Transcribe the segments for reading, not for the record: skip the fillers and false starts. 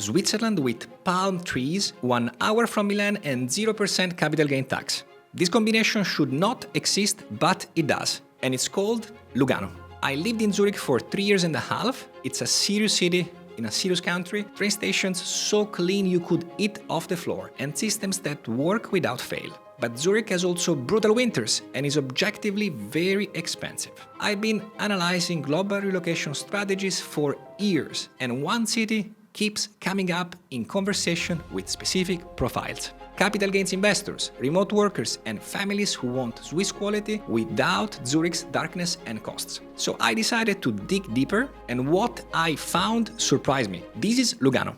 Switzerland with palm trees, 1 hour from Milan and 0% capital gain tax. This combination should not exist, but it does, and it's called Lugano. I lived in Zurich for 3 years and a half. It's a serious city in a serious country, train stations so clean you could eat off the floor, and systems that work without fail. But Zurich has also brutal winters and is objectively very expensive. I've been analyzing global relocation strategies for years, and one city keeps coming up in conversation with specific profiles. Capital gains investors, remote workers, and families who want Swiss quality without Zurich's darkness and costs. So I decided to dig deeper, and what I found surprised me. This is Lugano.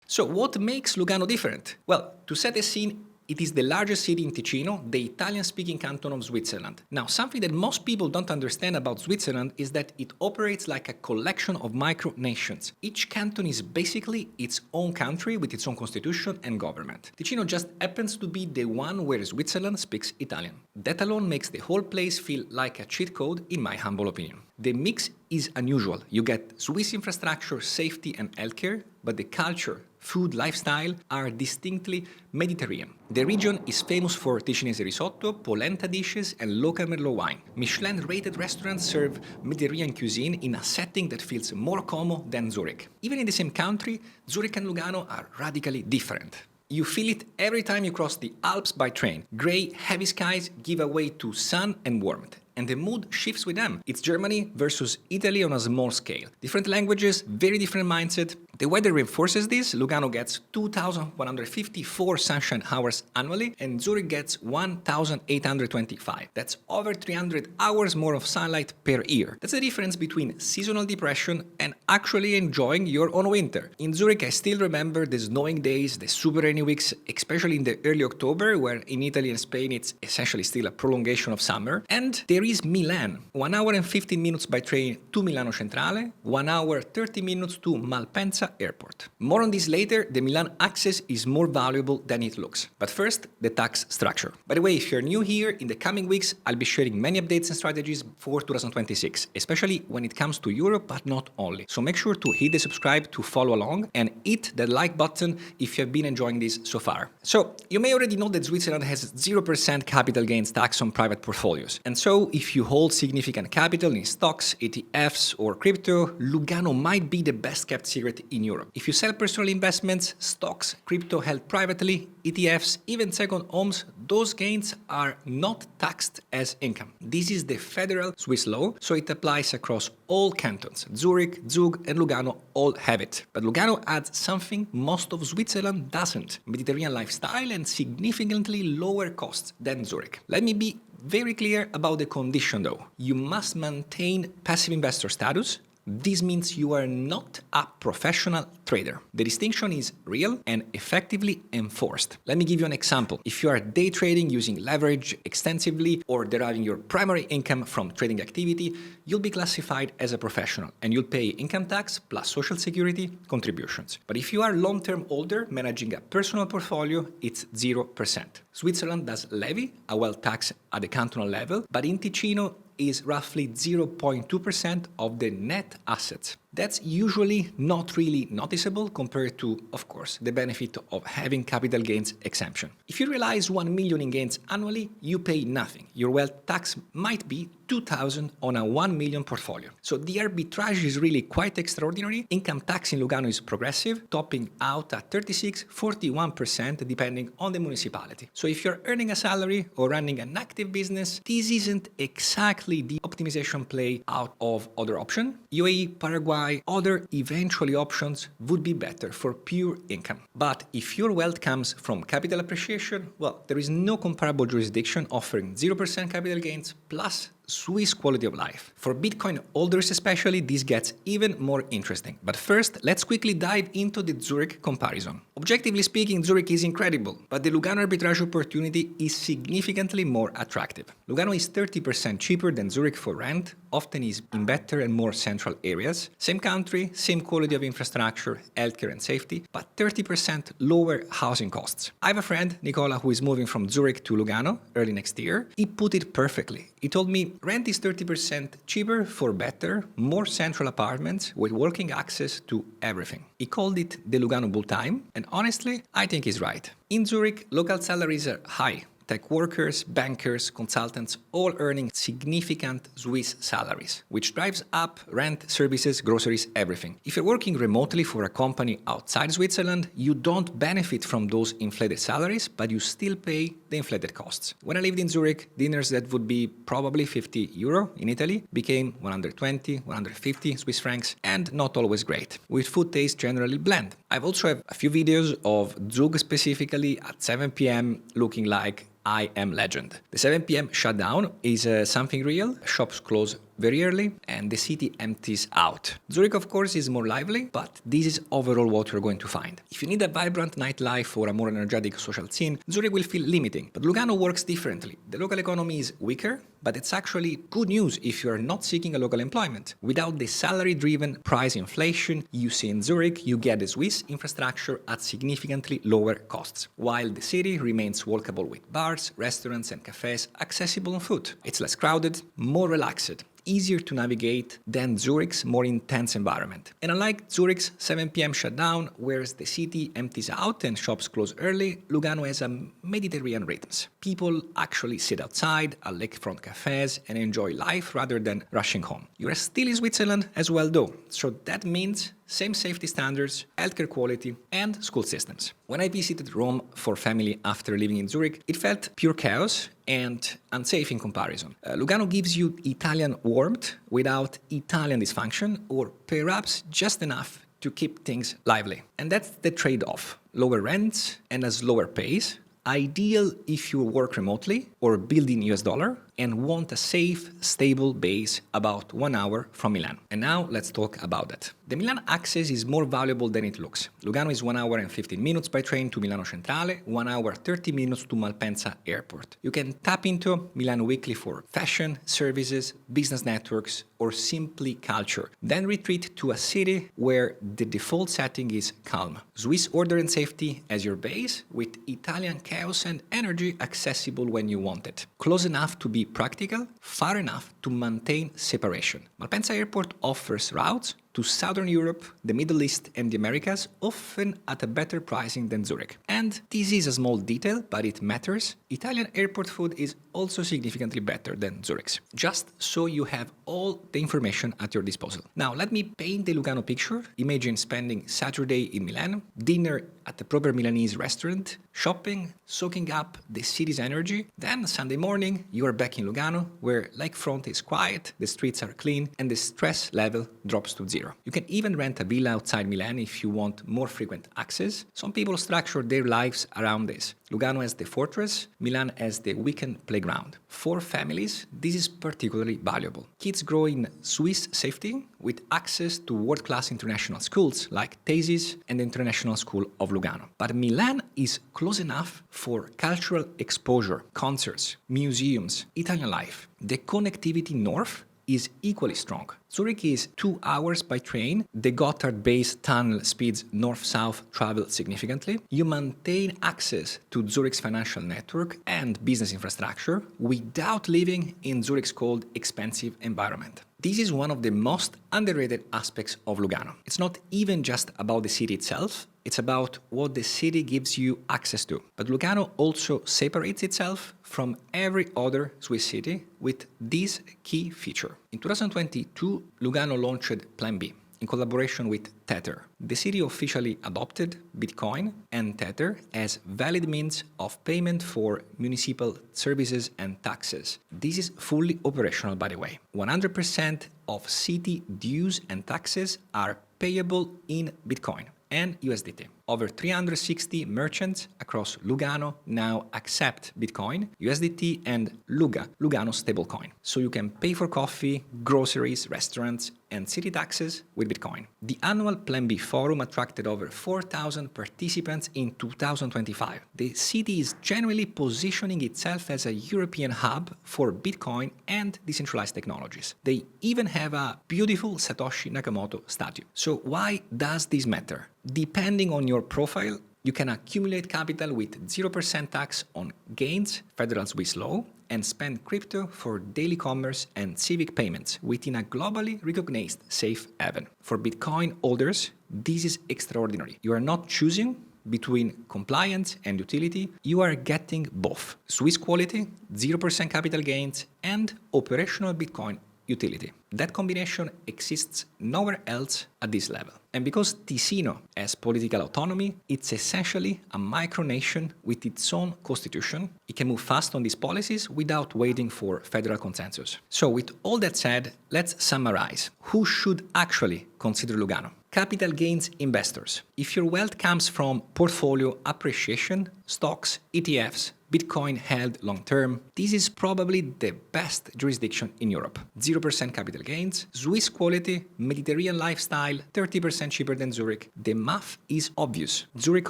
So what makes Lugano different? Well, to set the scene, it is the largest city in Ticino, the Italian-speaking canton of Switzerland. Now, something that most people don't understand about Switzerland is that it operates like a collection of micro-nations. Each canton is basically its own country with its own constitution and government. Ticino just happens to be the one where Switzerland speaks Italian. That alone makes the whole place feel like a cheat code, in my humble opinion. The mix is unusual. You get Swiss infrastructure, safety and healthcare, but the culture, food, lifestyle are distinctly Mediterranean. The region is famous for Ticinese risotto, polenta dishes and local Merlot wine. Michelin-rated restaurants serve Mediterranean cuisine in a setting that feels more Como than Zurich. Even in the same country, Zurich and Lugano are radically different. You feel it every time you cross the Alps by train. Grey, heavy skies give way to sun and warmth, and the mood shifts with them. It's Germany versus Italy on a small scale. Different languages, very different mindset. The weather reinforces this. Lugano gets 2,154 sunshine hours annually, and Zurich gets 1,825. That's over 300 hours more of sunlight per year. That's the difference between seasonal depression and actually enjoying your own winter. In Zurich, I still remember the snowing days, the super rainy weeks, especially in the early October, where in Italy and Spain it's essentially still a prolongation of summer. And there is Milan, 1 hour and 15 minutes by train to Milano Centrale, 1 hour 30 minutes to Malpensa Airport. More on this later. The Milan access is more valuable than it looks. But first, the tax structure. By the way, if you're new here, in the coming weeks I'll be sharing many updates and strategies for 2026, especially when it comes to Europe, but not only. So make sure to hit the subscribe to follow along and hit the like button if you have been enjoying this so far. So you may already know that Switzerland has 0% capital gains tax on private portfolios. And so if you hold significant capital in stocks, ETFs or crypto, Lugano might be the best kept secret in Europe. If you sell personal investments, stocks, crypto held privately, ETFs, even second homes, those gains are not taxed as income. This is the federal Swiss law, so it applies across all cantons. Zurich, Zug and Lugano all have it. But Lugano adds something most of Switzerland doesn't: Mediterranean lifestyle and significantly lower costs than Zurich. Let me be very clear about the condition though. You must maintain passive investor status. This means you are not a professional trader. The distinction is real and effectively enforced. Let me give you an example. If you are day trading using leverage extensively or deriving your primary income from trading activity, you'll be classified as a professional and you'll pay income tax plus social security contributions. But if you are a long-term holder managing a personal portfolio, it's 0%. Switzerland does levy a wealth tax at the cantonal level, but in Ticino is roughly 0.2% of the net assets. That's usually not really noticeable compared to, of course, the benefit of having capital gains exemption. If you realize 1 million in gains annually, you pay nothing. Your wealth tax might be 2,000 on a 1 million portfolio. So the arbitrage is really quite extraordinary. Income tax in Lugano is progressive, topping out at 36-41% depending on the municipality. So if you're earning a salary or running an active business, this isn't exactly the optimization play out of other option. UAE, Paraguay, other eventually options would be better for pure income. But if your wealth comes from capital appreciation, well, there is no comparable jurisdiction offering 0% capital gains plus Swiss quality of life. For Bitcoin holders especially, this gets even more interesting. But first, let's quickly dive into the Zurich comparison. Objectively speaking, Zurich is incredible, but the Lugano arbitrage opportunity is significantly more attractive. Lugano is 30% cheaper than Zurich for rent, often is in better and more central areas. Same country, same quality of infrastructure, healthcare and safety, but 30% lower housing costs. I have a friend, Nicola, who is moving from Zurich to Lugano early next year. He put it perfectly. He told me, rent is 30% cheaper for better, more central apartments with working access to everything. He called it the Lugano bull time, and honestly, I think he's right. In Zurich, local salaries are high. Tech workers, bankers, consultants, all earning significant Swiss salaries, which drives up rent, services, groceries, everything. If you're working remotely for a company outside Switzerland, you don't benefit from those inflated salaries, but you still pay the inflated costs. When I lived in Zurich, dinners that would be probably 50 euro in Italy became 120, 150 Swiss francs, and not always great, with food taste generally bland. I've also have a few videos of Zug specifically at 7 p.m. looking like I am legend. The 7 p.m. shutdown is something real. Shops close very early and the city empties out. Zurich, of course, is more lively, but this is overall what you're going to find. If you need a vibrant nightlife or a more energetic social scene, Zurich will feel limiting. But Lugano works differently. The local economy is weaker, but it's actually good news if you are not seeking a local employment. Without the salary-driven price inflation you see in Zurich, you get the Swiss infrastructure at significantly lower costs, while the city remains walkable with bars, restaurants and cafes accessible on foot. It's less crowded, more relaxed, easier to navigate than Zurich's more intense environment. And unlike Zurich's 7 p.m. shutdown, where the city empties out and shops close early, Lugano has a Mediterranean rhythms. People actually sit outside at lakefront cafes and enjoy life rather than rushing home. You are still in Switzerland as well though, so that means same safety standards, healthcare quality, and school systems. When I visited Rome for family after living in Zurich, it felt pure chaos and unsafe in comparison. Lugano gives you Italian warmth without Italian dysfunction, or perhaps just enough to keep things lively. And that's the trade-off. Lower rents and a slower pace, ideal if you work remotely or build in US dollar and want a safe, stable base about 1 hour from Milan. And now let's talk about that. The Milan access is more valuable than it looks. Lugano is 1 hour and 15 minutes by train to Milano Centrale, 1 hour 30 minutes to Malpensa Airport. You can tap into Milan weekly for fashion, services, business networks, or simply culture. Then retreat to a city where the default setting is calm. Swiss order and safety as your base, with Italian chaos and energy accessible when you want it. Close enough to be practical, far enough to maintain separation. Malpensa Airport offers routes to Southern Europe, the Middle East and the Americas, often at a better pricing than Zurich. And this is a small detail, but it matters. Italian airport food is also significantly better than Zurich's, just so you have all the information at your disposal. Now, let me paint the Lugano picture. Imagine spending Saturday in Milan, dinner at a proper Milanese restaurant, shopping, soaking up the city's energy. Then Sunday morning, you are back in Lugano, where lakefront is quiet, the streets are clean, and the stress level drops to zero. You can even rent a villa outside Milan if you want more frequent access. Some people structure their lives around this. Lugano has the fortress, Milan has the weekend playground. For families, this is particularly valuable. Kids grow in Swiss safety with access to world-class international schools like Thesis and the International School of Lugano. But Milan is close enough for cultural exposure, concerts, museums, Italian life. The connectivity north is equally strong. Zurich is 2 hours by train. The Gotthard-based tunnel speeds north-south travel significantly. You maintain access to Zurich's financial network and business infrastructure without living in Zurich's cold, expensive environment. This is one of the most underrated aspects of Lugano. It's not even just about the city itself, it's about what the city gives you access to. But Lugano also separates itself from every other Swiss city with this key feature. In 2022, Lugano launched Plan B in collaboration with Tether. The city officially adopted Bitcoin and Tether as valid means of payment for municipal services and taxes. This is fully operational, by the way. 100% of city dues and taxes are payable in Bitcoin and USDT. Over 360 merchants across Lugano now accept Bitcoin, USDT, and Lugano stablecoin. So you can pay for coffee, groceries, restaurants, and city taxes with Bitcoin. The annual Plan B forum attracted over 4,000 participants in 2025. The city is generally positioning itself as a European hub for Bitcoin and decentralized technologies. They even have a beautiful Satoshi Nakamoto statue. So why does this matter? Depending on your profile, you can accumulate capital with 0% tax on gains, federal Swiss law, and spend crypto for daily commerce and civic payments within a globally recognized safe haven. For Bitcoin holders, this is extraordinary. You are not choosing between compliance and utility, you are getting both Swiss quality, 0% capital gains, and operational Bitcoin utility. That combination exists nowhere else at this level. And because Ticino has political autonomy, it's essentially a micronation with its own constitution. It can move fast on these policies without waiting for federal consensus. So with all that said, let's summarize. Who should actually consider Lugano? Capital gains investors. If your wealth comes from portfolio appreciation, stocks, ETFs, Bitcoin held long-term, this is probably the best jurisdiction in Europe. 0% capital gains, Swiss quality, Mediterranean lifestyle, 30% cheaper than Zurich. The math is obvious. Zurich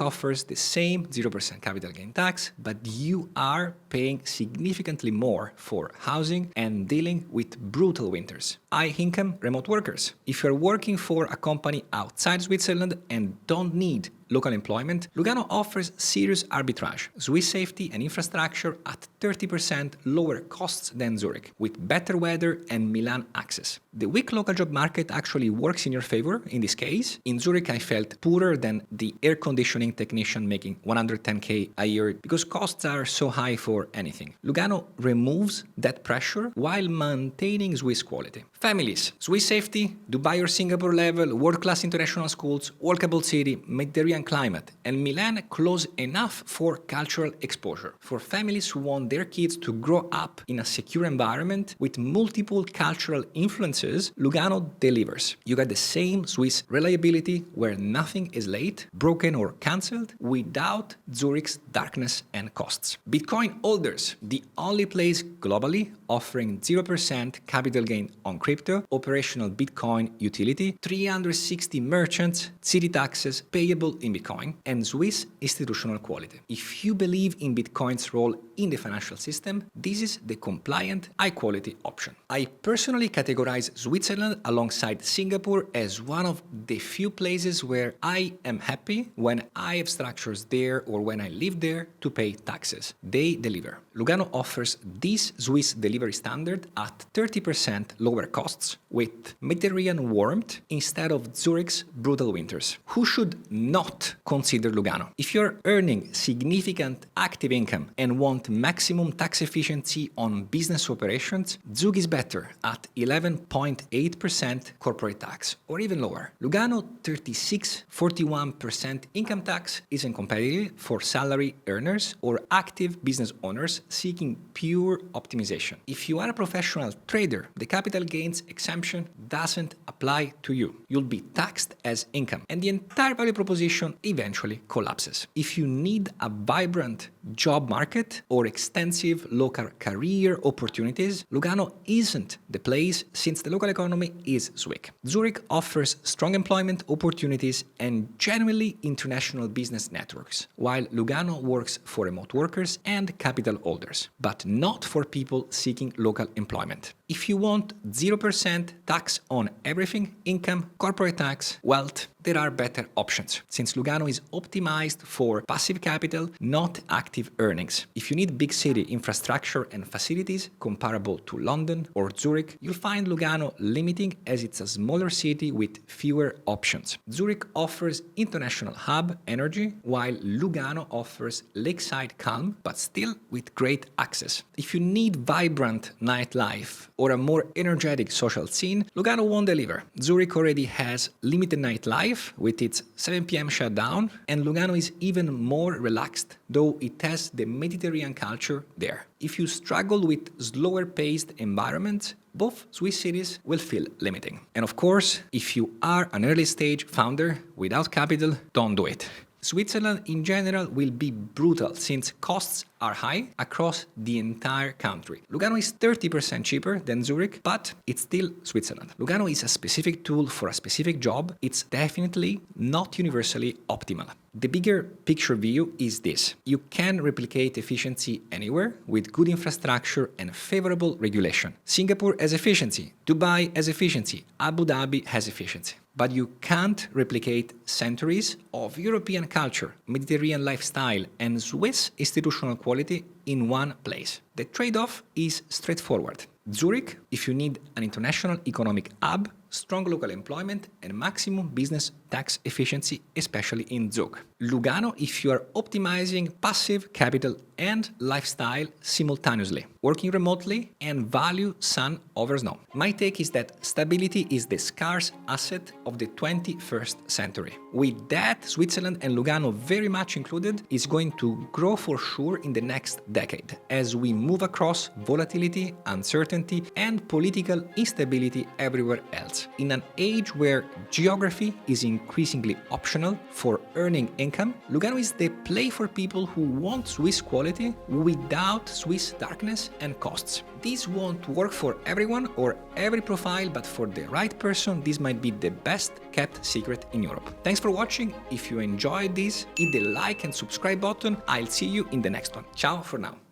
offers the same 0% capital gain tax, but you are paying significantly more for housing and dealing with brutal winters. High-income remote workers. If you're working for a company outside Switzerland and don't need local employment, Lugano offers serious arbitrage, Swiss safety and infrastructure at 30% lower costs than Zurich, with better weather and Milan access. The weak local job market actually works in your favor in this case. In Zurich, I felt poorer than the air conditioning technician making 110k a year because costs are so high for anything. Lugano removes that pressure while maintaining Swiss quality. Families, Swiss safety, Dubai or Singapore level, world-class international schools, walkable city, Mediterranean climate, and Milan close enough for cultural exposure. For families who want their kids to grow up in a secure environment with multiple cultural influences, Lugano delivers. You get the same Swiss reliability where nothing is late, broken or cancelled without Zurich's darkness and costs. Bitcoin holders, the only place globally offering 0% capital gain on crypto, operational Bitcoin utility, 360 merchants, city taxes payable in Bitcoin, and Swiss institutional quality. If you believe in Bitcoin's role in the financial system, this is the compliant, high-quality option. I personally categorize Switzerland alongside Singapore as one of the few places where I am happy when I have structures there or when I live there to pay taxes. They deliver. Lugano offers this Swiss delivery standard at 30% lower costs with Mediterranean warmth instead of Zurich's brutal winters. Who should not consider Lugano? If you're earning significant active income and want maximum tax efficiency on business operations, Zug is better at 11.8% corporate tax or even lower. Lugano 36.41% income tax isn't competitive for salary earners or active business owners seeking pure optimization. If you are a professional trader, the capital gains exemption doesn't apply to you. You'll be taxed as income and the entire value proposition eventually collapses. If you need a vibrant job market or extensive local career opportunities, Lugano isn't the place since the local economy is weak. Zurich offers strong employment opportunities and genuinely international business networks, while Lugano works for remote workers and capital holders, but not for people seeking local employment. If you want 0% tax on everything, income, corporate tax, wealth, there are better options, since Lugano is optimized for passive capital, not active earnings. If you need big city infrastructure and facilities comparable to London or Zurich, you'll find Lugano limiting as it's a smaller city with fewer options. Zurich offers international hub energy, while Lugano offers lakeside calm, but still with great access. If you need vibrant nightlife or a more energetic social scene, Lugano won't deliver. Zurich already has limited nightlife with its 7 p.m. shutdown, and Lugano is even more relaxed, though it has the Mediterranean culture there. If you struggle with slower-paced environments, both Swiss cities will feel limiting. And of course, if you are an early-stage founder without capital, don't do it. Switzerland in general will be brutal since costs are high across the entire country. Lugano is 30% cheaper than Zurich, but it's still Switzerland. Lugano is a specific tool for a specific job. It's definitely not universally optimal. The bigger picture view is this. You can replicate efficiency anywhere with good infrastructure and favorable regulation. Singapore has efficiency, Dubai has efficiency, Abu Dhabi has efficiency. But you can't replicate centuries of European culture, Mediterranean lifestyle, and Swiss institutional quality quality in one place. The trade-off is straightforward. Zurich, if you need an international economic hub, strong local employment, and maximum business tax efficiency, especially in Zug. Lugano, if you are optimizing passive capital and lifestyle simultaneously, working remotely and value sun over snow. My take is that stability is the scarce asset of the 21st century. With that, Switzerland and Lugano very much included is going to grow for sure in the next decade as we move across volatility, uncertainty, and political instability everywhere else. In an age where geography is increasingly optional for earning income, Lugano is the play for people who want Swiss quality without Swiss darkness and costs. This won't work for everyone or every profile, but for the right person, this might be the best kept secret in Europe. Thanks for watching. If you enjoyed this, hit the like and subscribe button. I'll see you in the next one. Ciao for now.